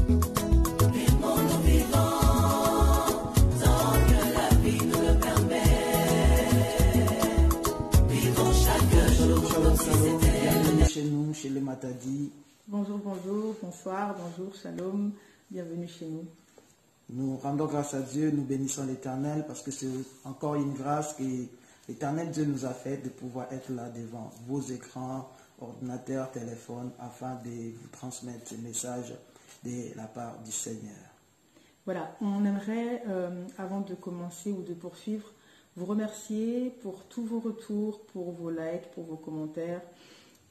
Et mon nous vivons tant que la vie nous le permet. Vivons chaque jour comme si c'était Bienvenue chez nous, chez les Matadi. Bonjour, bonjour, bonsoir, bonjour, shalom, bienvenue chez nous. Nous rendons grâce à Dieu, nous bénissons l'Éternel parce que c'est encore une grâce que l'Éternel Dieu nous a faite de pouvoir être là devant vos écrans, ordinateurs, téléphones, afin de vous transmettre ce message de la part du Seigneur. Voilà, on aimerait, avant de commencer ou de poursuivre, vous remercier pour tous vos retours, pour vos likes, pour vos commentaires,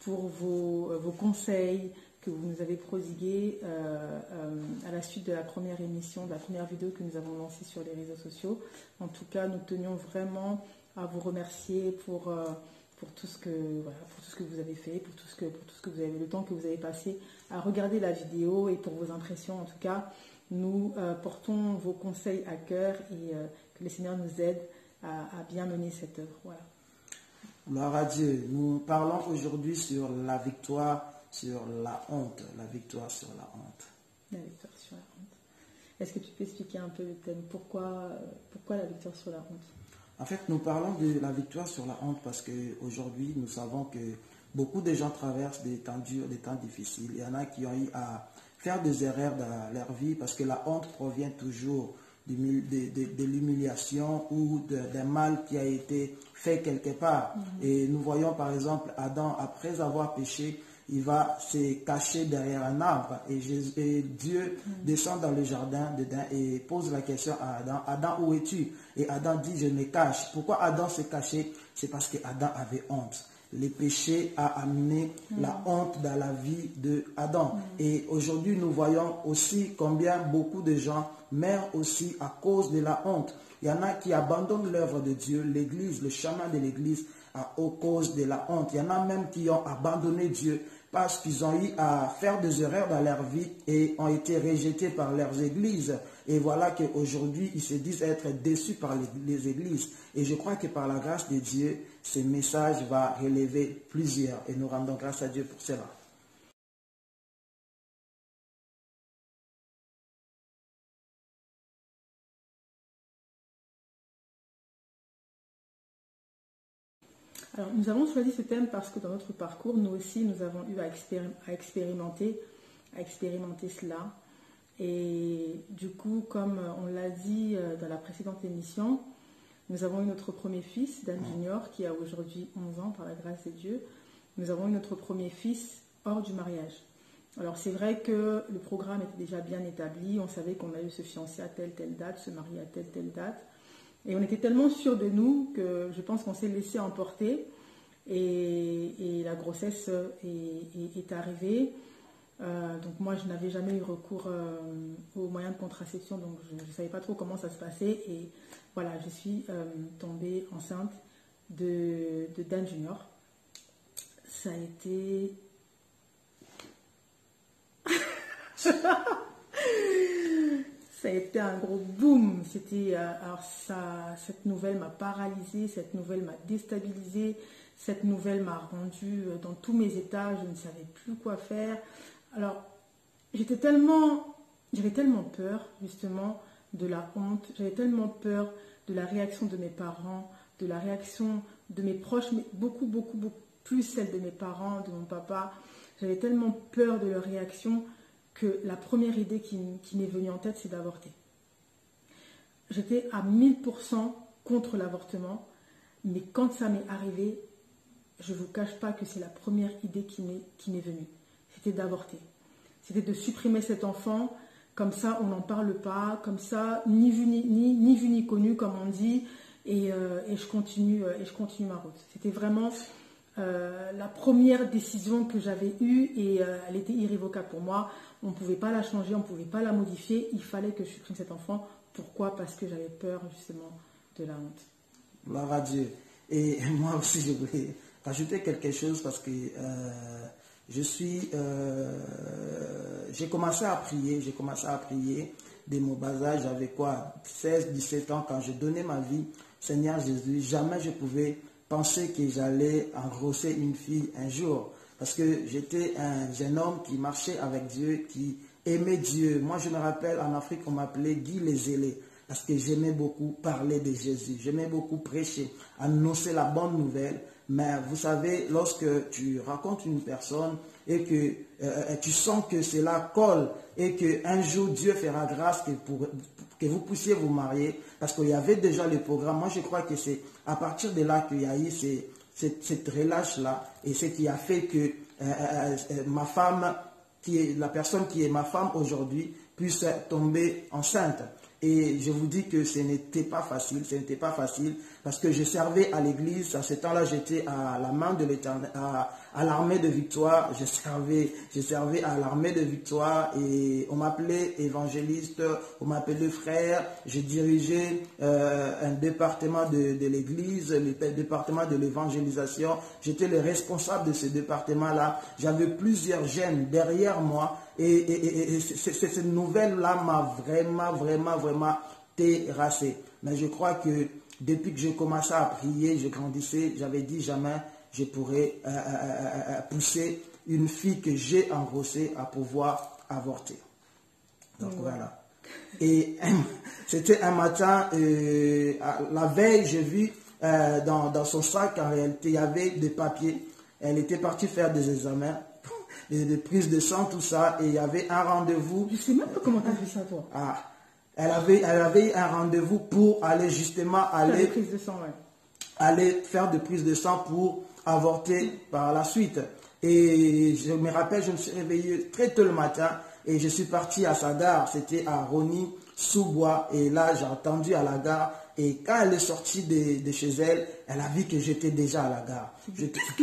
pour vos conseils que vous nous avez prodigués à la suite de la première émission, de la première vidéo que nous avons lancée sur les réseaux sociaux. En tout cas, nous tenions vraiment à vous remercier pour tout ce que vous avez fait, pour tout ce que vous avez, le temps que vous avez passé à regarder la vidéo et pour vos impressions. En tout cas, nous portons vos conseils à cœur et que le Seigneur nous aide à bien mener cette œuvre. Voilà. Gloire à Dieu. Nous parlons aujourd'hui sur la victoire sur la honte. La victoire sur la honte. La victoire sur la honte. Est-ce que tu peux expliquer un peu le thème? Pourquoi la victoire sur la honte? En fait, nous parlons de la victoire sur la honte parce qu'aujourd'hui, nous savons que beaucoup de gens traversent des temps durs, des temps difficiles. Il y en a qui ont eu à faire des erreurs dans leur vie parce que la honte provient toujours de l'humiliation ou d'un mal qui a été fait quelque part. Et nous voyons par exemple Adam, après avoir péché, il va se cacher derrière un arbre et Dieu descend dans le jardin dedans et pose la question à Adam, Adam, où es-tu? Et Adam dit, je me cache. Pourquoi Adam s'est caché? C'est parce que Adam avait honte. Le péché a amené la honte dans la vie de Adam. Et aujourd'hui, nous voyons aussi combien beaucoup de gens meurent aussi à cause de la honte. Il y en a qui abandonnent l'œuvre de Dieu, l'église, le chemin de l'église à cause de la honte. Il y en a même qui ont abandonné Dieu parce qu'ils ont eu à faire des erreurs dans leur vie et ont été rejetés par leurs églises. Et voilà qu'aujourd'hui, ils se disent être déçus par les églises. Et je crois que par la grâce de Dieu, ce message va relever plusieurs. Et nous rendons grâce à Dieu pour cela. Alors, nous avons choisi ce thème parce que dans notre parcours, nous aussi, nous avons eu à expérimenter cela. Et du coup, comme on l'a dit dans la précédente émission, nous avons eu notre premier fils, Dan Junior, qui a aujourd'hui 11 ans par la grâce de Dieu. Nous avons eu notre premier fils hors du mariage. Alors, c'est vrai que le programme était déjà bien établi. On savait qu'on allait se fiancer à telle date, se marier à telle date. Et on était tellement sûrs de nous que je pense qu'on s'est laissé emporter et la grossesse est arrivée. Donc moi, je n'avais jamais eu recours aux moyens de contraception, donc je ne savais pas trop comment ça se passait. Et voilà, je suis tombée enceinte de Dan Junior. Ça a été... Ça a été un gros boom. Cette nouvelle m'a paralysée, cette nouvelle m'a déstabilisée, cette nouvelle m'a rendue dans tous mes états. Je ne savais plus quoi faire. Alors, j'avais tellement peur justement de la honte. J'avais tellement peur de la réaction de mes parents, de la réaction de mes proches, mais beaucoup plus celle de mes parents, de mon papa. J'avais tellement peur de leur réaction que la première idée qui m'est venue en tête, c'est d'avorter. J'étais à 1000% contre l'avortement, mais quand ça m'est arrivé, je ne vous cache pas que c'est la première idée qui m'est venue. C'était d'avorter. C'était de supprimer cet enfant, comme ça on n'en parle pas, comme ça, ni vu ni connu, comme on dit, et je continue ma route. C'était vraiment la première décision que j'avais eue et elle était irrévocable pour moi. On ne pouvait pas la changer, on ne pouvait pas la modifier. Il fallait que je supprime cet enfant. Pourquoi? Parce que j'avais peur justement de la honte. Gloire à Dieu. Et moi aussi, je voulais rajouter quelque chose parce que j'ai commencé à prier dès mon bas âge. J'avais quoi, 16-17 ans quand je donnais ma vie. Seigneur Jésus, jamais je pouvais penser que j'allais engrosser une fille un jour. Parce que j'étais un jeune homme qui marchait avec Dieu, qui aimer Dieu. Moi, je me rappelle, en Afrique, on m'appelait Guy les Zélés, parce que j'aimais beaucoup parler de Jésus. J'aimais beaucoup prêcher, annoncer la bonne nouvelle. Mais vous savez, lorsque tu racontes une personne et que tu sens que cela colle et qu'un jour Dieu fera grâce que vous puissiez vous marier, parce qu'il y avait déjà le programme. Moi, je crois que c'est à partir de là qu'il y a eu cette relâche-là, et ce qui a fait que ma femme, la personne qui est ma femme aujourd'hui, puisse tomber enceinte. Et je vous dis que ce n'était pas facile, parce que je servais à l'église. À ce temps-là, j'étais à la main de l'Éternel, à l'armée de Victoire. Je servais à l'armée de Victoire, et on m'appelait évangéliste, on m'appelait frère. Je dirigeais un département de l'église, le département de l'évangélisation. J'étais le responsable de ce département-là. J'avais plusieurs jeunes derrière moi. Et cette nouvelle-là m'a vraiment terrassé. Mais je crois que depuis que j'ai commencé à prier, je grandissais, j'avais dit jamais je pourrais pousser une fille que j'ai engrossée à pouvoir avorter. Donc voilà. Et c'était un matin, la veille, j'ai vu dans son sac, en réalité, il y avait des papiers. Elle était partie faire des examens, des prises de sang, tout ça, et il y avait un rendez-vous. Je sais même pas comment tu as vu ça, toi. Ah, elle avait un rendez-vous pour aller justement Des prises de sang, ouais. aller faire des prises de sang pour avorter par la suite. Et je me rappelle, je me suis réveillé très tôt le matin et je suis parti à sa gare. C'était à Rosny-sous-Bois, et là j'ai attendu à la gare. Et quand elle est sortie de chez elle, elle a vu que j'étais déjà à la gare. Qu'est-ce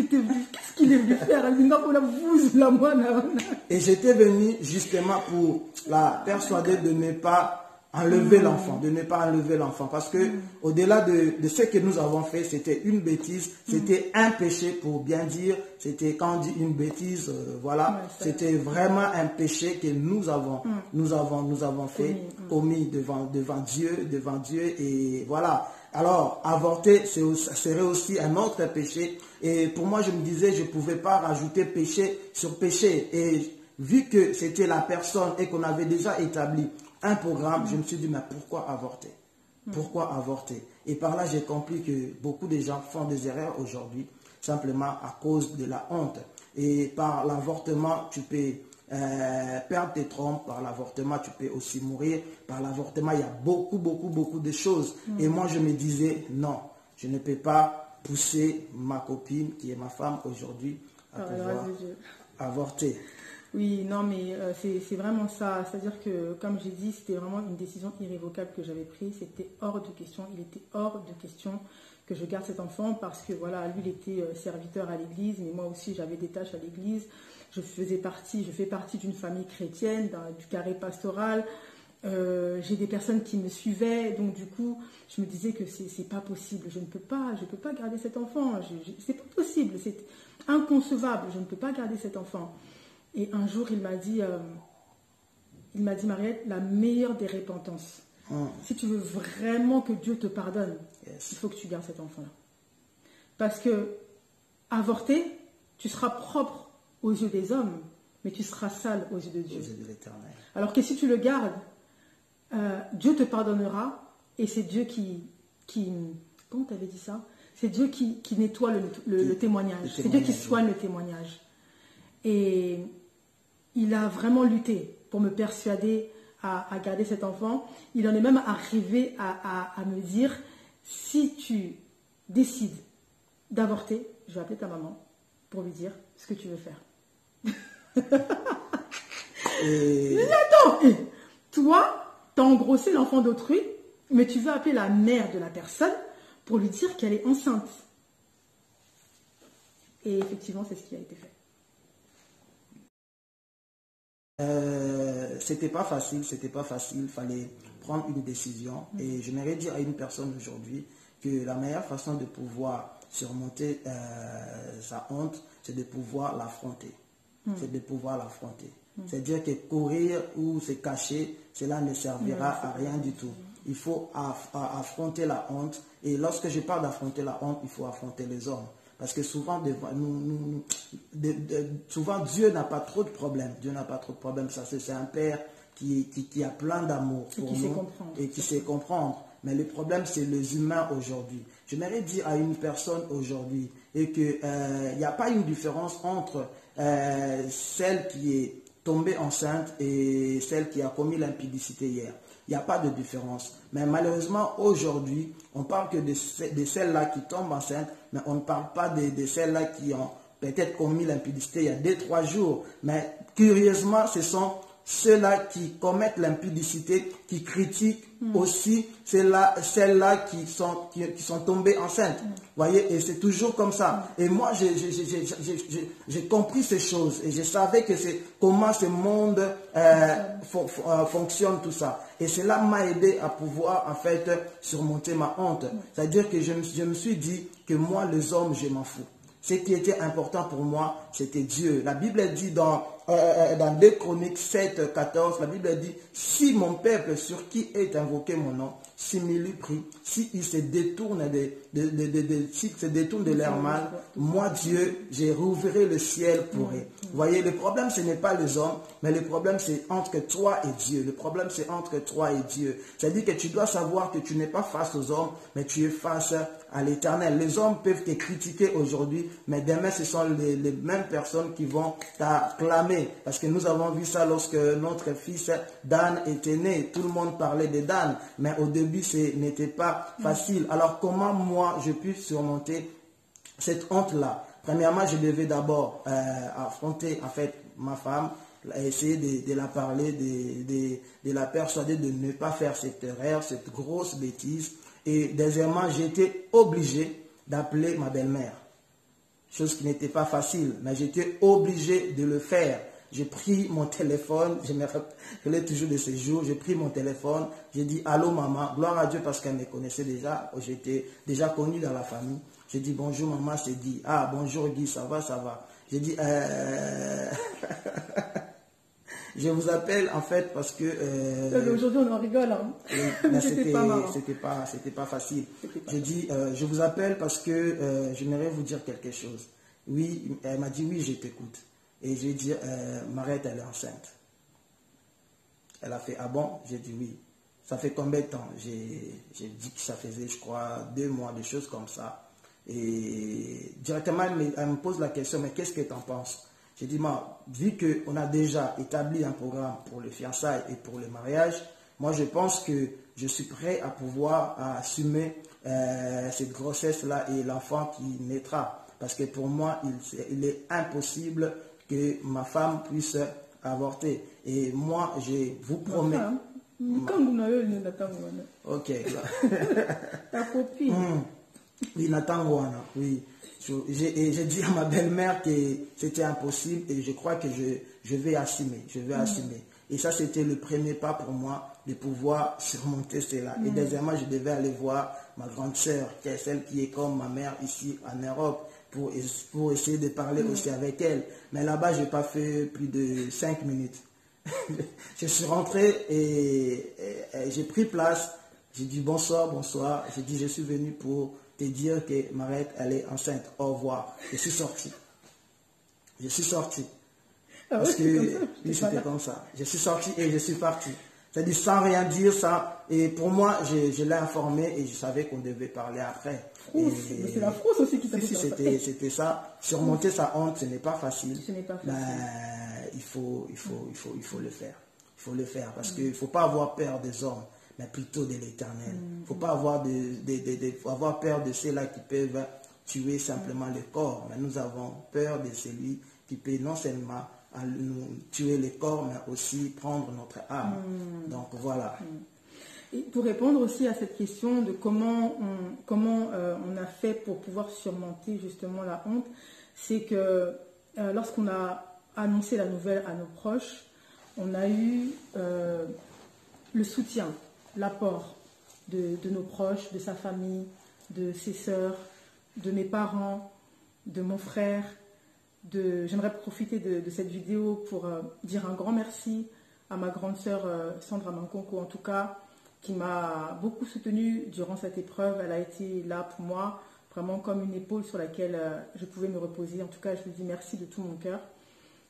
qu'il est venu faire? Et j'étais venu justement pour la persuader de ne pas enlever l'enfant, parce que au-delà de ce que nous avons fait, c'était une bêtise, c'était un péché, pour bien dire. C'était, quand on dit une bêtise, voilà, c'était vraiment un péché que nous avons fait, commis devant Dieu, et voilà. Alors, avorter, ça serait aussi un autre péché, et pour moi, je me disais, je ne pouvais pas rajouter péché sur péché, et vu que c'était la personne et qu'on avait déjà établi un programme, je me suis dit, mais pourquoi avorter? Pourquoi avorter? Et par là, j'ai compris que beaucoup de gens font des erreurs aujourd'hui, simplement à cause de la honte. Et par l'avortement, tu peux perdre tes trompes, par l'avortement, tu peux aussi mourir. Par l'avortement, il y a beaucoup de choses. Et moi, je me disais, non, je ne peux pas pousser ma copine, qui est ma femme aujourd'hui, à pouvoir avorter. Oui, non, mais c'est vraiment ça. C'est-à-dire que, comme j'ai dit, c'était vraiment une décision irrévocable que j'avais prise. C'était hors de question. Il était hors de question que je garde cet enfant, parce que, voilà, lui, il était serviteur à l'église, mais moi aussi, j'avais des tâches à l'église. Je fais partie d'une famille chrétienne, du carré pastoral. J'ai des personnes qui me suivaient, donc du coup, je me disais que c'est pas possible. Je peux pas garder cet enfant. C'est pas possible. C'est inconcevable. Je ne peux pas garder cet enfant. Et un jour, il m'a dit, Mariette, la meilleure des repentances, si tu veux vraiment que Dieu te pardonne, il faut que tu gardes cet enfant-là. Parce que avorter, tu seras propre aux yeux des hommes, mais tu seras sale aux yeux de Dieu. Aux yeux de l'Éternel. Alors que si tu le gardes, Dieu te pardonnera, et c'est Dieu qui comment tu avais dit ça? C'est Dieu qui nettoie le témoignage. C'est Dieu qui soigne le témoignage. Et il a vraiment lutté pour me persuader à garder cet enfant. Il en est même arrivé à me dire, si tu décides d'avorter, je vais appeler ta maman pour lui dire ce que tu veux faire. Mais attends, toi, tu as engrossé l'enfant d'autrui, mais tu veux appeler la mère de la personne pour lui dire qu'elle est enceinte. Et effectivement, c'est ce qui a été fait. C'était pas facile, il fallait prendre une décision. Et j'aimerais dire à une personne aujourd'hui que la meilleure façon de pouvoir surmonter sa honte, c'est de pouvoir l'affronter. C'est-à-dire que courir ou se cacher, cela ne servira à rien du tout. Il faut affronter la honte. Et lorsque je parle d'affronter la honte, il faut affronter les hommes. Parce que souvent, souvent Dieu n'a pas trop de problèmes. Dieu n'a pas trop de problèmes. Ça, c'est un Père qui a plein d'amour pour nous et qui sait comprendre. Mais le problème, c'est les humains aujourd'hui. J'aimerais dire à une personne aujourd'hui et qu'il n'y a pas une différence entre celle qui est tombée enceinte et celle qui a commis l'impudicité hier. Il n'y a pas de différence. Mais malheureusement, aujourd'hui, on parle que de celles-là qui tombent enceintes, mais on ne parle pas de celles-là qui ont peut-être commis l'impudicité il y a 2-3 jours. Mais curieusement, ce sont ceux-là qui commettent l'impudicité, qui critiquent aussi celles-là qui sont tombées enceintes. Voyez, et c'est toujours comme ça. Et moi, j'ai compris ces choses et je savais que c'est comment ce monde fonctionne, tout ça. Et cela m'a aidé à pouvoir, en fait, surmonter ma honte. C'est-à-dire que je me suis dit que moi, les hommes, je m'en fous. Ce qui était important pour moi, c'était Dieu. La Bible dit dans 2 Chroniques 7, 14, la Bible dit, si mon peuple sur qui est invoqué mon nom, s'il me lui prie, s'il se détourne de leur mal, moi Dieu, j'ai rouvriré le ciel pour eux. Vous voyez, le problème ce n'est pas les hommes, mais le problème c'est entre toi et Dieu. Le problème c'est entre toi et Dieu. C'est-à-dire que tu dois savoir que tu n'es pas face aux hommes, mais tu es face à l'Éternel. Les hommes peuvent te critiquer aujourd'hui, mais demain ce sont les mêmes personnes qui vont t'acclamer. Parce que nous avons vu ça lorsque notre fils Dan était né. Tout le monde parlait de Dan, mais au début ce n'était pas facile. Alors comment moi je puis surmonter cette honte-là? Premièrement, je devais d'abord affronter en fait ma femme, essayer de la parler, de la persuader de ne pas faire cette erreur, cette grosse bêtise. Et deuxièmement, j'étais obligé d'appeler ma belle-mère. Chose qui n'était pas facile, mais j'étais obligé de le faire. J'ai pris mon téléphone, je me rappelais toujours de ces jours, j'ai pris mon téléphone, j'ai dit « Allô maman », gloire à Dieu parce qu'elle me connaissait déjà, j'étais déjà connu dans la famille. J'ai dit « Bonjour maman », c'est dit « Ah bonjour Guy, ça va, ça va ». J'ai dit je vous appelle en fait parce que... Aujourd'hui on en rigole, hein. Mais c'était pas marrant. C'était pas facile. J'ai dit je vous appelle parce que j'aimerais vous dire quelque chose. Oui, elle m'a dit oui, je t'écoute. Et j'ai dit Mariette, elle est enceinte. Elle a fait ah bon? J'ai dit oui. Ça fait combien de temps? J'ai dit que ça faisait, je crois, 2 mois, des choses comme ça. Et directement, elle me pose la question, mais qu'est-ce que tu en penses? J'ai dit, vu qu'on a déjà établi un programme pour le fiançailles et pour le mariage, moi je pense que je suis prêt à pouvoir assumer cette grossesse-là et l'enfant qui naîtra. Parce que pour moi, il est impossible que ma femme puisse avorter. Et moi, je vous promets... Ok. Ta copine. Oui, Nathan, oui. J'ai dit à ma belle-mère que c'était impossible et je crois que je vais assumer. Je vais assumer. Et ça, c'était le premier pas pour moi de pouvoir surmonter cela. Et deuxièmement, je devais aller voir ma grande sœur, qui est celle qui est comme ma mère ici en Europe, pour essayer de parler aussi avec elle. Mais là-bas, je n'ai pas fait plus de 5 minutes. Je suis rentré et j'ai pris place. J'ai dit bonsoir, bonsoir. J'ai dit je suis venu pour te dire que Mariette, elle est enceinte. Au revoir. Je suis sorti. Je suis sorti. Parce que oui, c'était comme ça. Je suis sorti et je suis parti. C'est-à-dire sans rien dire, ça. Et pour moi, je l'ai informé et je savais qu'on devait parler après. C'est la frousse aussi qui t'a fait ça. C'était ça. Surmonter sa honte, ce n'est pas facile. Ce n'est pas facile. Mais il faut le faire. Il faut le faire parce qu'il ne faut pas avoir peur des hommes, mais plutôt de l'Éternel. Il ne faut pas avoir peur de ceux-là qui peuvent tuer simplement le corps. Mais nous avons peur de celui qui peut non seulement nous tuer le corps, mais aussi prendre notre âme. Donc voilà. Et pour répondre aussi à cette question de comment on a fait pour pouvoir surmonter justement la honte, c'est que lorsqu'on a annoncé la nouvelle à nos proches, on a eu le soutien, l'apport de nos proches, de sa famille, de ses sœurs, de mes parents, de mon frère. J'aimerais profiter de cette vidéo pour dire un grand merci à ma grande sœur Sandra Mankonko, en tout cas, qui m'a beaucoup soutenue durant cette épreuve. Elle a été là pour moi vraiment comme une épaule sur laquelle je pouvais me reposer. En tout cas, je lui dis merci de tout mon cœur.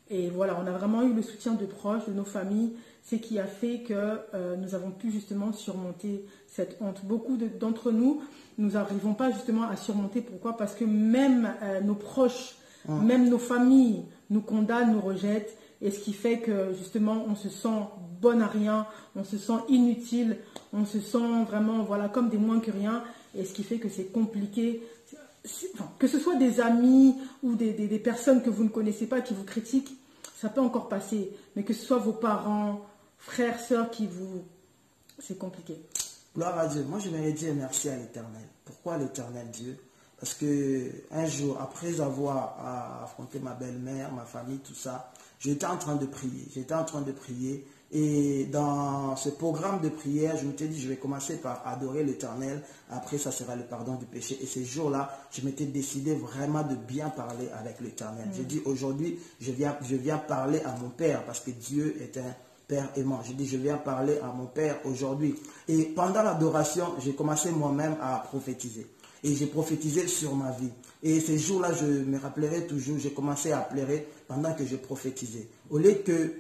Et voilà, on a vraiment eu le soutien de proches, de nos familles, ce qui a fait que nous avons pu justement surmonter cette honte. Beaucoup d'entre nous, nous n'arrivons pas justement à surmonter. Pourquoi? Parce que même nos proches, même nos familles nous condamnent, nous rejettent. Et ce qui fait que justement, on se sent bon à rien, on se sent inutile, on se sent vraiment voilà, comme des moins que rien. Et ce qui fait que c'est compliqué. Enfin, que ce soit des amis ou des personnes que vous ne connaissez pas qui vous critiquent, ça peut encore passer. Mais que ce soit vos parents, frères, sœurs qui vous... C'est compliqué. Gloire à Dieu. Moi, je voudrais dire merci à l'Éternel. Pourquoi l'Éternel Dieu? Parce que un jour, après avoir affronté ma belle-mère, ma famille, tout ça, j'étais en train de prier. J'étais en train de prier. Et dans ce programme de prière, je m'étais dit, je vais commencer par adorer l'Éternel. Après, ça sera le pardon du péché. Et ces jours-là, je m'étais décidé vraiment de bien parler avec l'Éternel. J'ai dit, aujourd'hui, je viens parler à mon Père parce que Dieu est un Père aimant. J'ai dit, je viens parler à mon Père aujourd'hui. Et pendant l'adoration, j'ai commencé moi-même à prophétiser. Et j'ai prophétisé sur ma vie. Et ces jours-là, je me rappellerai toujours, j'ai commencé à pleurer pendant que je prophétisais. Au lieu que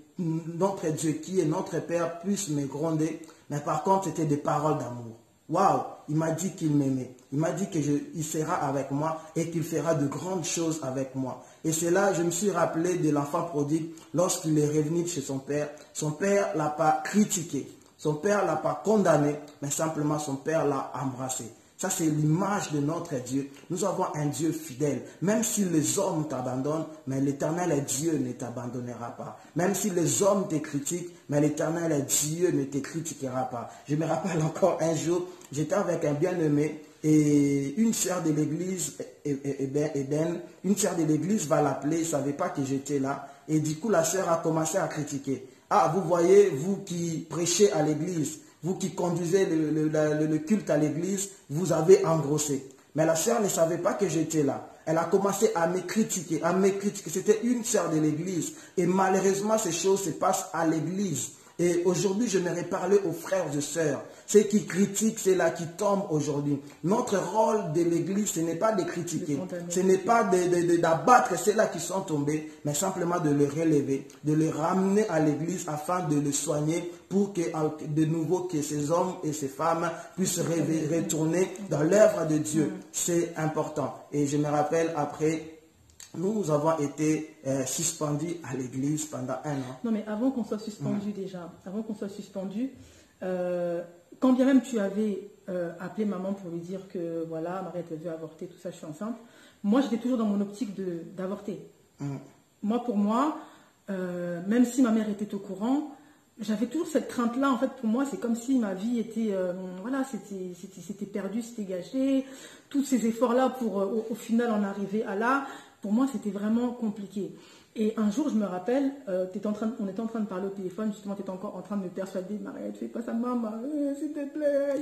notre Dieu, qui est notre Père, puisse me gronder, mais par contre, c'était des paroles d'amour. Waouh! Il m'a dit qu'il m'aimait. Il m'a dit qu'il sera avec moi et qu'il fera de grandes choses avec moi. Et c'est là, je me suis rappelé de l'enfant prodigue lorsqu'il est revenu chez son père. Son père ne l'a pas critiqué. Son père ne l'a pas condamné, mais simplement son père l'a embrassé. Ça, c'est l'image de notre Dieu. Nous avons un Dieu fidèle. Même si les hommes t'abandonnent, mais l'Éternel Dieu ne t'abandonnera pas. Même si les hommes te critiquent, mais l'Éternel Dieu ne te critiquera pas. Je me rappelle encore un jour, j'étais avec un bien-aimé et une sœur de l'église, une sœur de l'église va l'appeler, elle ne savait pas que j'étais là. Et du coup, la sœur a commencé à critiquer. Ah, vous voyez, vous qui prêchez à l'église, vous qui conduisez le culte à l'église, vous avez engrossé. Mais la sœur ne savait pas que j'étais là. Elle a commencé à me critiquer, C'était une sœur de l'église. Et malheureusement, ces choses se passent à l'église. Et aujourd'hui, je j'aimerais parler aux frères et sœurs. Ceux qui critiquent, c'est là qui tombent aujourd'hui. Notre rôle de l'église, ce n'est pas de critiquer. Ce n'est pas d'abattre ceux-là qui sont tombés, mais simplement de les relever, de les ramener à l'église afin de les soigner pour que de nouveau que ces hommes et ces femmes puissent retourner dans l'œuvre de Dieu. C'est important. Et je me rappelle après, nous avons été suspendus à l'église pendant 1 an. Non, mais avant qu'on soit suspendu déjà, avant qu'on soit suspendu, quand bien même tu avais appelé maman pour lui dire que voilà, Mariette veut avorter, tout ça, je suis enceinte, moi j'étais toujours dans mon optique d'avorter. Moi, pour moi, même si ma mère était au courant, j'avais toujours cette crainte-là. En fait, pour moi, c'est comme si ma vie était, voilà, c'était perdu, c'était gâché. Tous ces efforts-là pour au final en arriver à là, pour moi, c'était vraiment compliqué. Et un jour, je me rappelle, on était en train de parler au téléphone, justement, tu étais encore en train de me persuader, Mariette, fais pas ça, maman, s'il te plaît.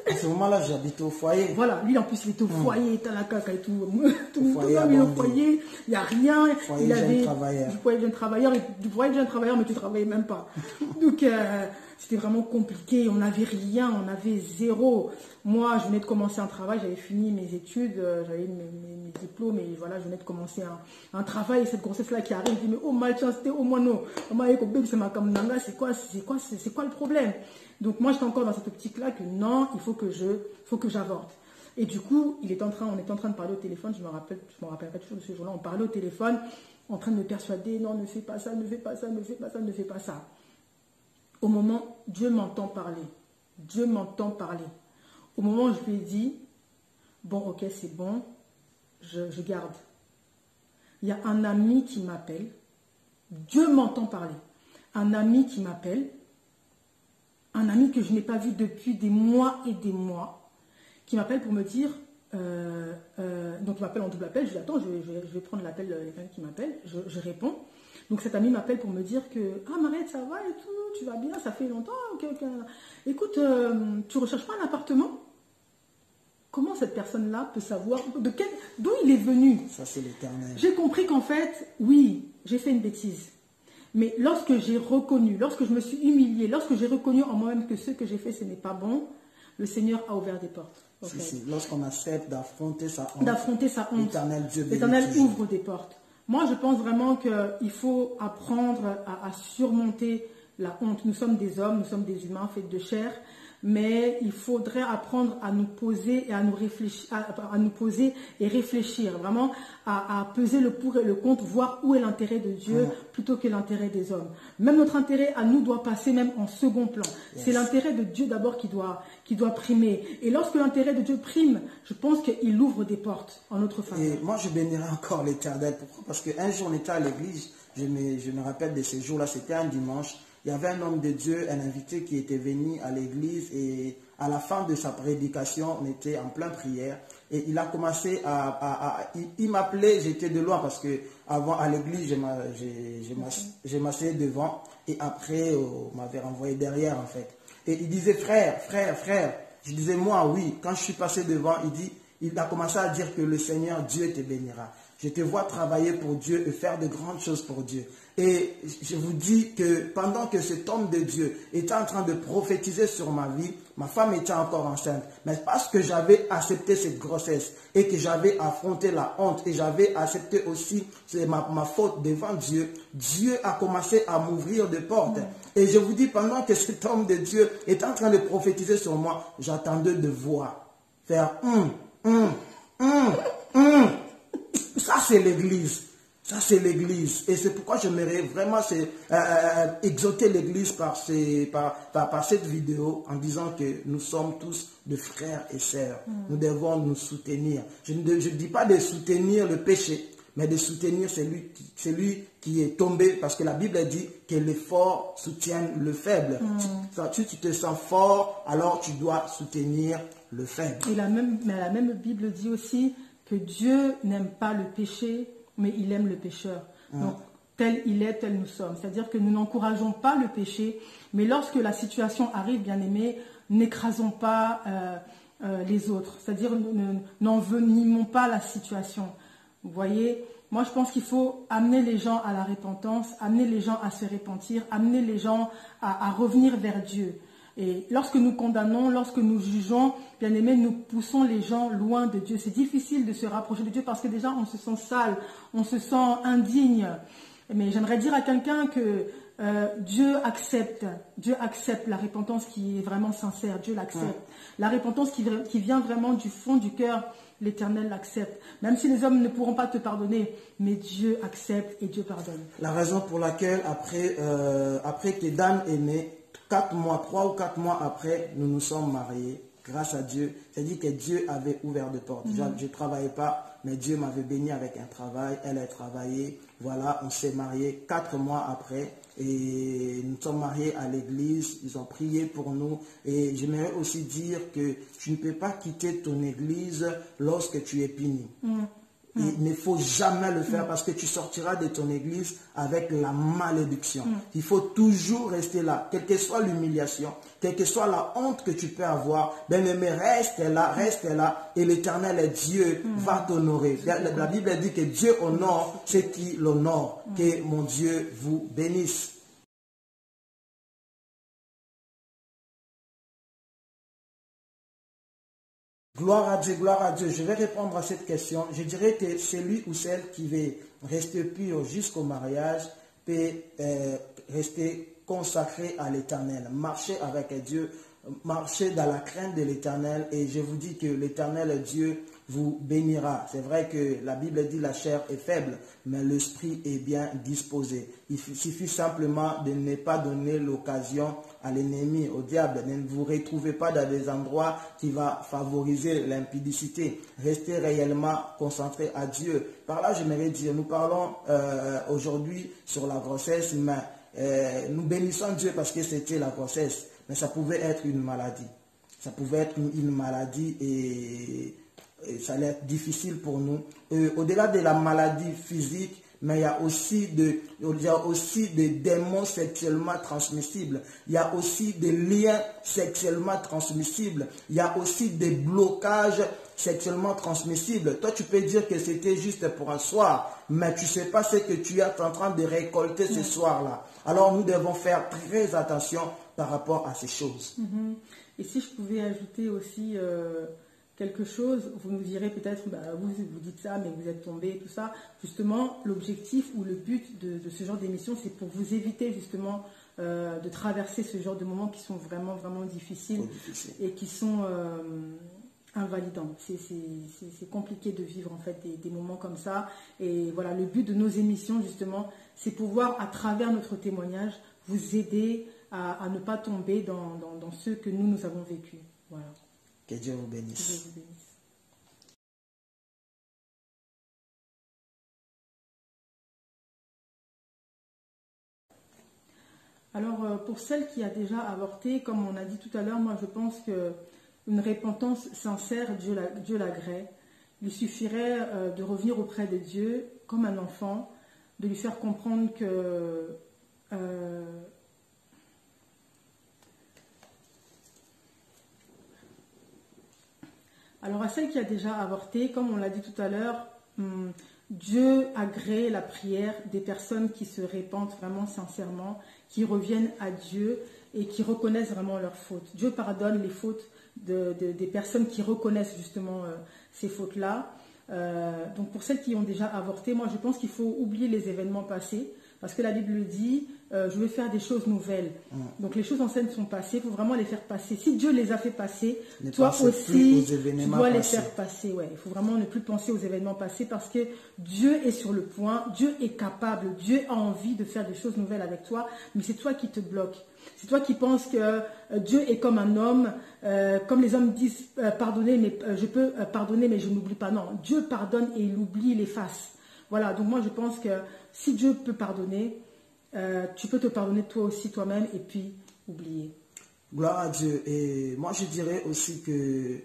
À ce moment-là, j'habitais au foyer. Voilà, lui en plus, il était au foyer, il était à la caca et tout. Tout le monde au foyer, il n'y a rien. Foyer jeune travailleur. Du foyer jeune travailleur, mais tu ne travaillais même pas. Donc, c'était vraiment compliqué, on n'avait rien, on avait zéro. Moi, je venais de commencer un travail, j'avais fini mes études, j'avais mes diplômes, et voilà, je venais de commencer un travail, et cette grossesse-là qui arrive, je dis, mais oh, malchance, au moins non. C'est quoi le problème? Donc moi, j'étais encore dans cette optique-là que non, il faut que j'avorte. Et du coup, on était en train de parler au téléphone, je me rappellerai toujours de ce jour-là, on parlait au téléphone, en train de me persuader, non, ne fais pas ça, ne fais pas ça, ne fais pas ça, ne fais pas ça. Au moment, Dieu m'entend parler. Dieu m'entend parler. Au moment où je lui ai dit, bon, ok, c'est bon, je garde. Il y a un ami qui m'appelle. Dieu m'entend parler. Un ami qui m'appelle. Un ami que je n'ai pas vu depuis des mois et des mois. Qui m'appelle pour me dire, donc il m'appelle en double appel. Je dis, attends, je vais prendre l'appel de quelqu'un qui m'appelle. Je réponds. Donc cet ami m'appelle pour me dire que « Ah Mariette, ça va et tout, tu vas bien, ça fait longtemps. Écoute, tu recherches pas un appartement ?» Comment cette personne-là peut savoir d'où il est venu? Ça, c'est l'Éternel. J'ai compris qu'en fait, oui, j'ai fait une bêtise. Mais lorsque j'ai reconnu, lorsque je me suis humiliée, lorsque j'ai reconnu en moi-même que ce que j'ai fait, ce n'est pas bon, le Seigneur a ouvert des portes. En fait. Si. Lorsqu'on accepte d'affronter sa honte, l'Éternel ouvre des portes. Moi, je pense vraiment qu'il faut apprendre à surmonter la honte. Nous sommes des hommes, nous sommes des humains faits de chair, mais il faudrait apprendre à nous poser et à nous réfléchir, à nous poser et réfléchir, vraiment à peser le pour et le contre, voir où est l'intérêt de Dieu plutôt que l'intérêt des hommes. Même notre intérêt à nous doit passer même en second plan. Yes. C'est l'intérêt de Dieu d'abord qui doit primer. Et lorsque l'intérêt de Dieu prime, je pense qu'il ouvre des portes en notre faveur. Et moi, je bénirai encore l'Éternel. Pourquoi? Parce qu'un jour, on était à l'église, je me rappelle de ces jours-là, c'était un dimanche. Il y avait un homme de Dieu, un invité qui était venu à l'église et à la fin de sa prédication, on était en pleine prière et il a commencé il m'appelait, j'étais de loin parce que avant à l'église, je m'asseyais devant et après on m'avait renvoyé derrière en fait. Et il disait frère. Je disais moi oui. Quand je suis passé devant, il a commencé à dire que le Seigneur Dieu te bénira. Je te vois travailler pour Dieu et faire de grandes choses pour Dieu. Et je vous dis que pendant que cet homme de Dieu était en train de prophétiser sur ma vie, ma femme était encore enceinte. Mais parce que j'avais accepté cette grossesse et que j'avais affronté la honte et j'avais accepté aussi ma faute devant Dieu, Dieu a commencé à m'ouvrir des portes. Et je vous dis, pendant que cet homme de Dieu était en train de prophétiser sur moi, j'attendais de voir faire Ça, c'est l'église. Ça, c'est l'église. Et c'est pourquoi j'aimerais vraiment exhorter l'église par cette vidéo en disant que nous sommes tous de frères et sœurs. Nous devons nous soutenir. Je ne dis pas de soutenir le péché, mais de soutenir celui qui est tombé. Parce que la Bible dit que les forts soutiennent le faible. Si tu te sens fort, alors tu dois soutenir le faible. Mais la même Bible dit aussi que Dieu n'aime pas le péché, mais il aime le pécheur. Donc, tel il est, tel nous sommes. C'est-à-dire que nous n'encourageons pas le péché, mais lorsque la situation arrive, bien aimé, n'écrasons pas les autres. C'est-à-dire, n'envenimons pas la situation. Vous voyez, moi je pense qu'il faut amener les gens à la repentance, amener les gens à se repentir, amener les gens à revenir vers Dieu. Et lorsque nous condamnons, lorsque nous jugeons, bien aimé, nous poussons les gens loin de Dieu. C'est difficile de se rapprocher de Dieu parce que déjà on se sent sale, on se sent indigne. Mais j'aimerais dire à quelqu'un que Dieu accepte la repentance qui est vraiment sincère. Dieu l'accepte. La repentance qui vient vraiment du fond du cœur, l'Éternel l'accepte. Même si les hommes ne pourront pas te pardonner, mais Dieu accepte et Dieu pardonne. La raison pour laquelle après que Dan est né, 3 ou 4 mois après, nous nous sommes mariés grâce à Dieu. C'est-à-dire que Dieu avait ouvert des portes. Je ne travaillais pas, mais Dieu m'avait béni avec un travail. Elle a travaillé. Voilà, on s'est mariés 4 mois après. Et nous sommes mariés à l'église. Ils ont prié pour nous. Et j'aimerais aussi dire que tu ne peux pas quitter ton église lorsque tu es puni. Il ne faut jamais le faire parce que tu sortiras de ton église avec la malédiction. Il faut toujours rester là, quelle que soit l'humiliation, quelle que soit la honte que tu peux avoir. Bien-aimé, reste là et l'Éternel Dieu va t'honorer. La Bible dit que Dieu honore ceux qui l'honorent. Que mon Dieu vous bénisse. Gloire à Dieu, gloire à Dieu. Je vais répondre à cette question. Je dirais que celui ou celle qui veut rester pur jusqu'au mariage peut rester consacré à l'Éternel. Marcher avec Dieu, marcher dans la crainte de l'Éternel. Et je vous dis que l'Éternel Dieu vous bénira. C'est vrai que la Bible dit la chair est faible, mais l'esprit est bien disposé. Il suffit simplement de ne pas donner l'occasion à l'ennemi, au diable. Ne vous retrouvez pas dans des endroits qui vont favoriser l'impudicité. Restez réellement concentré à Dieu. Par là, j'aimerais dire, nous parlons aujourd'hui sur la grossesse, mais nous bénissons Dieu parce que c'était la grossesse. Mais ça pouvait être une maladie. Ça pouvait être une maladie et ça allait être difficile pour nous. Au-delà de la maladie physique, mais il y a aussi des démons sexuellement transmissibles. Il y a aussi des liens sexuellement transmissibles. Il y a aussi des blocages sexuellement transmissibles. Toi, tu peux dire que c'était juste pour un soir, mais tu ne sais pas ce que tu es en train de récolter ce soir-là. Alors, nous devons faire très attention par rapport à ces choses. Et si je pouvais ajouter aussi quelque chose, vous nous direz peut-être, bah, vous dites ça, mais vous êtes tombé, tout ça. Justement, l'objectif ou le but de ce genre d'émission, c'est pour vous éviter justement de traverser ce genre de moments qui sont vraiment, vraiment difficiles et qui sont invalidants. C'est compliqué de vivre en fait des moments comme ça. Et voilà, le but de nos émissions, justement, c'est pouvoir, à travers notre témoignage, vous aider à ne pas tomber dans ce que nous avons vécu. Voilà. Que Dieu vous bénisse. Que Dieu vous bénisse. Alors, pour celle qui a déjà avorté, comme on a dit tout à l'heure, moi je pense qu'une repentance sincère, Dieu l'agréait. Il suffirait de revenir auprès de Dieu comme un enfant, de lui faire comprendre que alors à celle qui a déjà avorté, comme on l'a dit tout à l'heure, Dieu agrée la prière des personnes qui se répandent vraiment sincèrement, qui reviennent à Dieu et qui reconnaissent vraiment leurs fautes. Dieu pardonne les fautes des personnes qui reconnaissent justement ces fautes-là. Donc pour celles qui ont déjà avorté, moi je pense qu'il faut oublier les événements passés, parce que la Bible dit je vais faire des choses nouvelles. Donc les choses anciennes sont passées, il faut vraiment les faire passer. Si Dieu les a fait passer, toi aussi tu dois les faire passer. Ouais, il faut vraiment ne plus penser aux événements passés, parce que Dieu est sur le point, Dieu est capable, Dieu a envie de faire des choses nouvelles avec toi, mais c'est toi qui te bloques. C'est toi qui penses que Dieu est comme un homme, comme les hommes disent pardonner, mais je peux pardonner, mais je n'oublie pas. Non, Dieu pardonne et il oublie, il efface. Voilà, donc moi je pense que si Dieu peut pardonner, tu peux te pardonner toi aussi, toi-même, et puis oublier. Gloire à Dieu. Et moi je dirais aussi que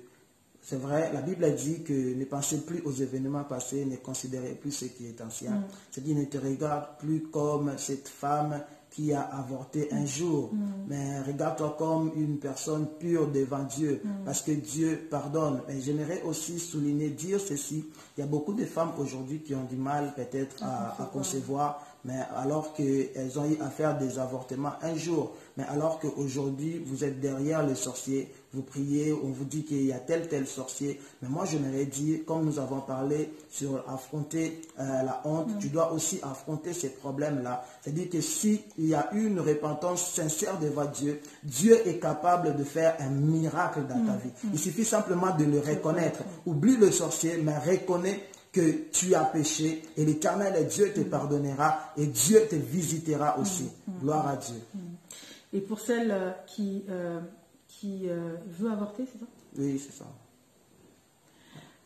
c'est vrai, la Bible a dit que ne pensez plus aux événements passés, ne considérez plus ce qui est ancien. C'est-à-dire ne te regarde plus comme cette femme qui a avorté un jour, mais regarde-toi comme une personne pure devant Dieu, parce que Dieu pardonne. Et j'aimerais aussi souligner, dire ceci, il y a beaucoup de femmes aujourd'hui qui ont du mal peut-être à concevoir, mais alors qu'elles ont eu à faire des avortements un jour, mais alors qu'aujourd'hui vous êtes derrière le sorcier, vous priez, on vous dit qu'il y a tel sorcier. Mais moi, j'aimerais dire, comme nous avons parlé sur affronter la honte, tu dois aussi affronter ces problèmes-là. C'est-à-dire que s'il y a une repentance sincère devant Dieu, Dieu est capable de faire un miracle dans ta vie. Il suffit simplement de le reconnaître. Oublie le sorcier, mais reconnais que tu as péché et l'Éternel Dieu te pardonnera et Dieu te visitera aussi. Gloire à Dieu. Et pour celle qui veut avorter, c'est ça? Oui, c'est ça.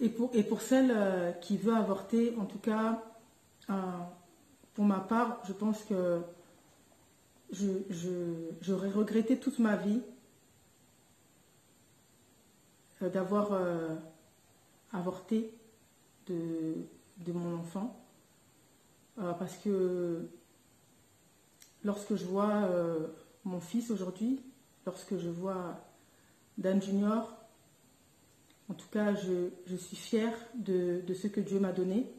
Et pour celle qui veut avorter, en tout cas, pour ma part, je pense que j'aurais regretté toute ma vie d'avoir avorté de mon enfant. Parce que lorsque je vois mon fils aujourd'hui, lorsque je vois Dan Junior, en tout cas, je suis fière de ce que Dieu m'a donné.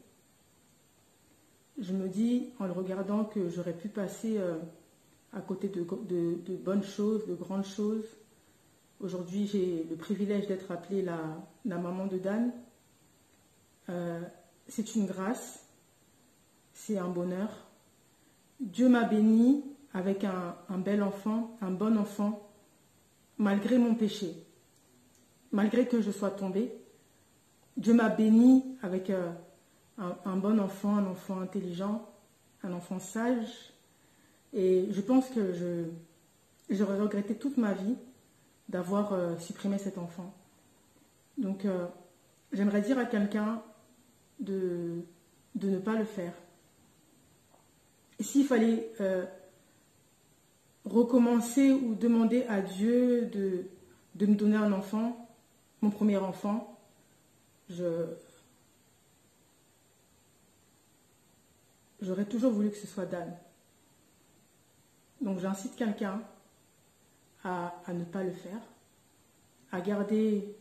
Je me dis, en le regardant, que j'aurais pu passer à côté de bonnes choses, de grandes choses. Aujourd'hui, j'ai le privilège d'être appelée la maman de Dan. C'est une grâce, c'est un bonheur. Dieu m'a bénie avec un bel enfant, un bon enfant, malgré mon péché, malgré que je sois tombée. Dieu m'a bénie avec un bon enfant, un enfant intelligent, un enfant sage. Et je pense que j'aurais regretté toute ma vie d'avoir supprimé cet enfant. Donc, j'aimerais dire à quelqu'un de ne pas le faire. Et s'il fallait recommencer ou demander à Dieu de me donner un enfant, mon premier enfant, j'aurais toujours voulu que ce soit Dan. Donc j'incite quelqu'un à ne pas le faire, à garder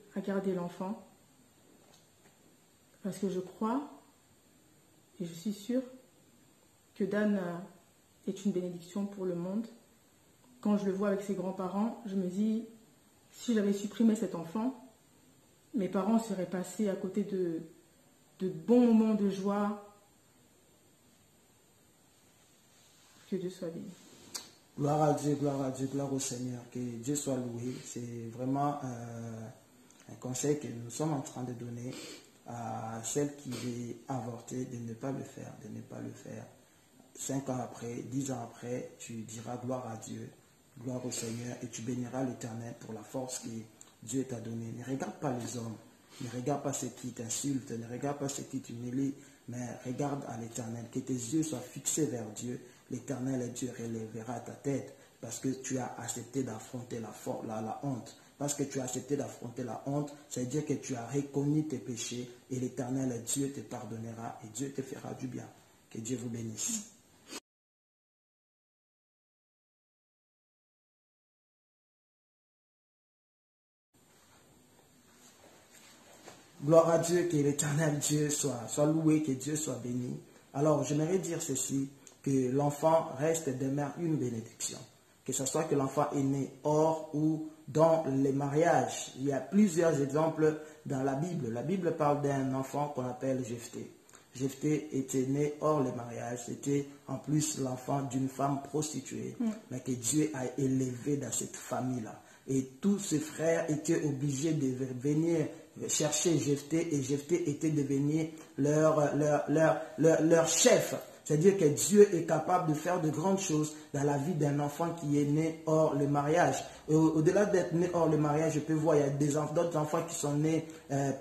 l'enfant, parce que je crois et je suis sûre que Dan est une bénédiction pour le monde. Quand je le vois avec ses grands-parents, je me dis, si j'avais supprimé cet enfant, mes parents seraient passés à côté de bons moments de joie. Que Dieu soit béni. Gloire à Dieu, gloire au Seigneur. Que Dieu soit loué. C'est vraiment un conseil que nous sommes en train de donner à celle qui veut avorter, de ne pas le faire, de ne pas le faire. 5 ans après, 10 ans après, tu diras gloire à Dieu, gloire au Seigneur, et tu béniras l'Éternel pour la force que Dieu t'a donnée. Ne regarde pas les hommes, ne regarde pas ceux qui t'insultent, ne regarde pas ceux qui t'humilient, mais regarde à l'Éternel. Que tes yeux soient fixés vers Dieu. L'Éternel et Dieu relèvera ta tête parce que tu as accepté d'affronter la honte. Parce que tu as accepté d'affronter la honte, ça veut dire que tu as reconnu tes péchés et l'Éternel et Dieu te pardonnera et Dieu te fera du bien. Que Dieu vous bénisse. Gloire à Dieu, que l'Éternel Dieu soit loué, que Dieu soit béni. Alors, j'aimerais dire ceci, que l'enfant demeure une bénédiction. Que ce soit que l'enfant est né hors ou dans les mariages. Il y a plusieurs exemples dans la Bible. La Bible parle d'un enfant qu'on appelle Jephthé. Jephthé était né hors les mariages. C'était en plus l'enfant d'une femme prostituée, mais que Dieu a élevé dans cette famille-là. Et tous ses frères étaient obligés de venir chercher Jephthé, et Jephthé était devenu leur chef. C'est-à-dire que Dieu est capable de faire de grandes choses dans la vie d'un enfant qui est né hors le mariage. Au-delà d'être né hors le mariage, je peux voir, il y a d'autres enfants qui sont nés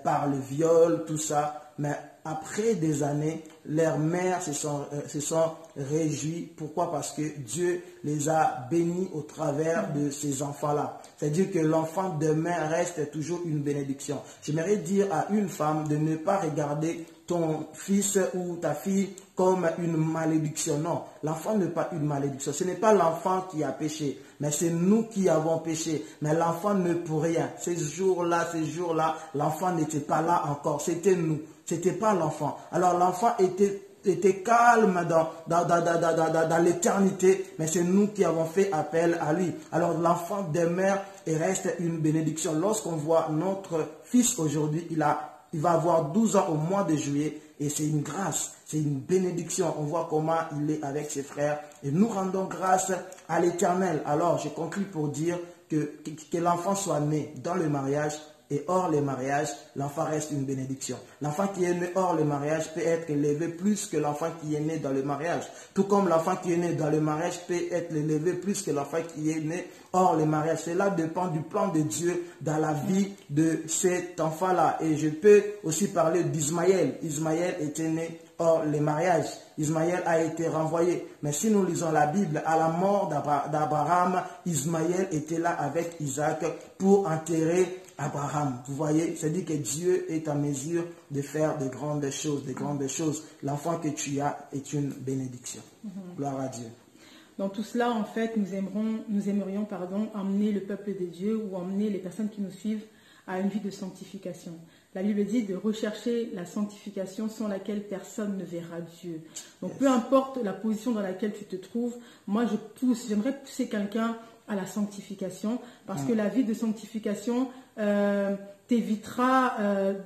par le viol, tout ça. Mais après des années, leurs mères se sont réjouies. Pourquoi? Parce que Dieu les a bénis au travers de ces enfants-là. C'est-à-dire que l'enfant demain reste toujours une bénédiction. J'aimerais dire à une femme de ne pas regarder ton fils ou ta fille comme une malédiction. Non, l'enfant n'est pas une malédiction. Ce n'est pas l'enfant qui a péché, mais c'est nous qui avons péché. Mais l'enfant ne peut rien. Ces jours-là, l'enfant n'était pas là encore. C'était nous. C'était pas l'enfant. Alors l'enfant était calme dans l'éternité, mais c'est nous qui avons fait appel à lui. Alors l'enfant demeure et reste une bénédiction. Lorsqu'on voit notre fils aujourd'hui, il va avoir 12 ans au mois de juillet, et c'est une grâce, c'est une bénédiction. On voit comment il est avec ses frères, et nous rendons grâce à l'Éternel. Alors je conclue pour dire que l'enfant soit né dans le mariage et hors le mariage, l'enfant reste une bénédiction. L'enfant qui est né hors le mariage peut être élevé plus que l'enfant qui est né dans le mariage. Tout comme l'enfant qui est né dans le mariage peut être élevé plus que l'enfant qui est né hors le mariage. Cela dépend du plan de Dieu dans la vie de cet enfant-là. Et je peux aussi parler d'Ismaël. Ismaël était né hors le mariage. Ismaël a été renvoyé. Mais si nous lisons la Bible, à la mort d'Abraham, Ismaël était là avec Isaac pour enterrer Abraham. Vous voyez, c'est-à-dire que Dieu est en mesure de faire de grandes choses, L'enfant que tu as est une bénédiction. Gloire à Dieu. Dans tout cela, en fait, nous aimerions emmener le peuple de Dieu ou emmener les personnes qui nous suivent à une vie de sanctification. La Bible dit de rechercher la sanctification sans laquelle personne ne verra Dieu. Donc, peu importe la position dans laquelle tu te trouves, moi, j'aimerais pousser quelqu'un à la sanctification, parce que la vie de sanctification t'évitera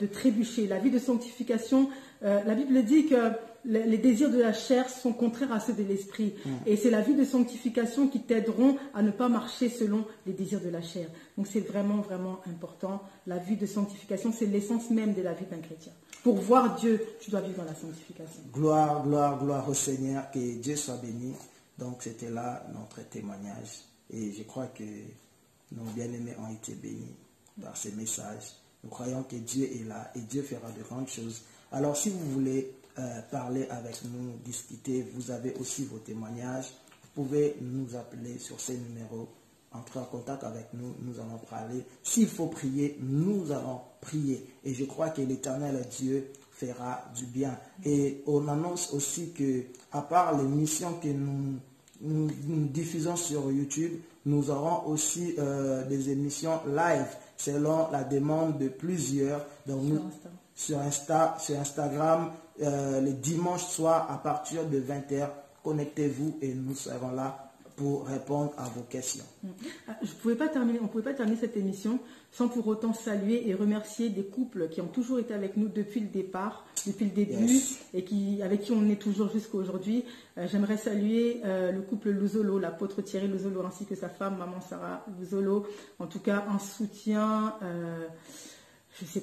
de trébucher. La vie de sanctification, la Bible dit que les désirs de la chair sont contraires à ceux de l'esprit. Et c'est la vie de sanctification qui t'aideront à ne pas marcher selon les désirs de la chair. Donc c'est vraiment, vraiment important. La vie de sanctification, c'est l'essence même de la vie d'un chrétien. Pour voir Dieu, tu dois vivre dans la sanctification. Gloire, gloire, gloire au Seigneur. Que Dieu soit béni. Donc c'était là notre témoignage. Et je crois que nos bien-aimés ont été bénis par ces messages. Nous croyons que Dieu est là et Dieu fera de grandes choses. Alors si vous voulez parler avec nous, discuter, vous avez aussi vos témoignages, vous pouvez nous appeler sur ces numéros, entrer en contact avec nous, nous allons parler. S'il faut prier, nous allons prier. Et je crois que l'Éternel Dieu fera du bien. Et on annonce aussi que, à part l'émission que nous diffusons sur YouTube, nous aurons aussi des émissions live selon la demande de plusieurs. Donc, sur Instagram, les dimanches soirs à partir de 20h, connectez-vous et nous serons là pour répondre à vos questions. On ne pouvait pas terminer cette émission sans pour autant saluer et remercier des couples qui ont toujours été avec nous depuis le départ, depuis le début, et avec qui on est toujours jusqu'à aujourd'hui. J'aimerais saluer le couple Luzolo, l'apôtre Thierry Luzolo, ainsi que sa femme, maman Sarah Luzolo. En tout cas, un soutien, je sais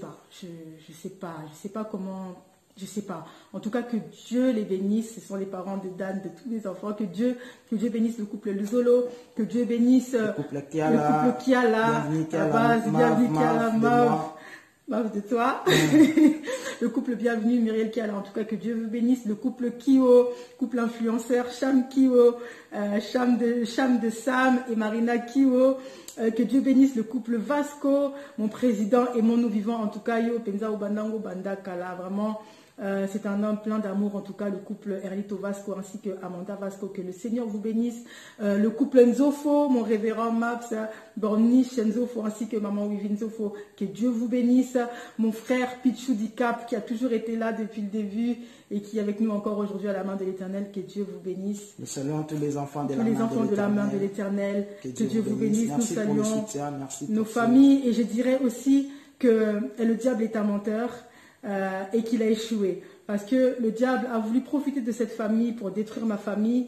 pas comment... Je sais pas. En tout cas, que Dieu les bénisse. Ce sont les parents de Dan, de tous les enfants. Que Dieu bénisse le couple Luzolo. Que Dieu bénisse le couple Kiala. Bienvenue Kiala, Mav de toi. Le couple bienvenue Muriel Kiala. En tout cas, que Dieu vous bénisse. Le couple Kio, couple influenceur Cham Kio, Cham de Sam et Marina Kio. Que Dieu bénisse le couple Vasco, mon président et mon nous vivant. En tout cas, Yo Penza Obandango Banda Kala. Vraiment. C'est un homme plein d'amour, en tout cas le couple Erlito Vasco ainsi que Amanda Vasco, que le Seigneur vous bénisse. Le couple Nzofo, mon révérend Max Borniche Nzofo ainsi que maman Wivi Nzofo, que Dieu vous bénisse. Mon frère Pichou Dicap qui a toujours été là depuis le début et qui est avec nous encore aujourd'hui à la main de l'Éternel, que Dieu vous bénisse. Nous saluons tous les enfants de la main de l'Éternel, que Dieu vous bénisse. Merci, nous saluons nos familles et je dirais aussi que le diable est un menteur. Et qu'il a échoué. Parce que le diable a voulu profiter de cette famille pour détruire ma famille,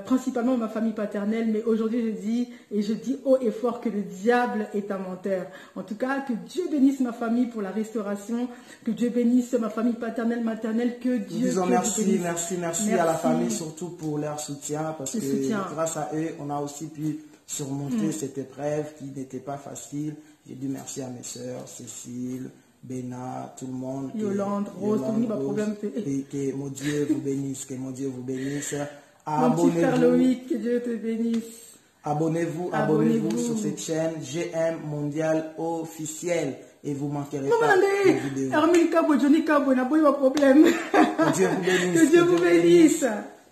principalement ma famille paternelle. Mais aujourd'hui, je dis haut et fort que le diable est un menteur. En tout cas, que Dieu bénisse ma famille pour la restauration, que Dieu bénisse ma famille paternelle, maternelle, que Dieu... Nous disons merci à la famille, surtout pour leur soutien, parce que grâce à eux, on a aussi pu surmonter cette épreuve qui n'était pas facile. J'ai dit merci à mes sœurs, Cécile, Béna, tout le monde. Yolande, Rose, tout le monde a problème. Et que mon Dieu vous bénisse, que mon Dieu vous bénisse. Mon petit frère Loïc, que Dieu te bénisse. Abonnez-vous sur cette chaîne GM Mondial officiel et vous ne manquerez pas de vidéos. Hermine Kabo, Johnny Kabo, n'a pas eu de problème. Que Dieu vous bénisse. Que Dieu vous bénisse.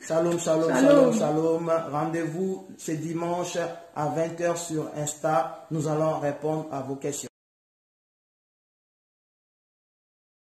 Shalom, shalom, shalom, shalom. Rendez-vous ce dimanche à 20h sur Insta. Nous allons répondre à vos questions.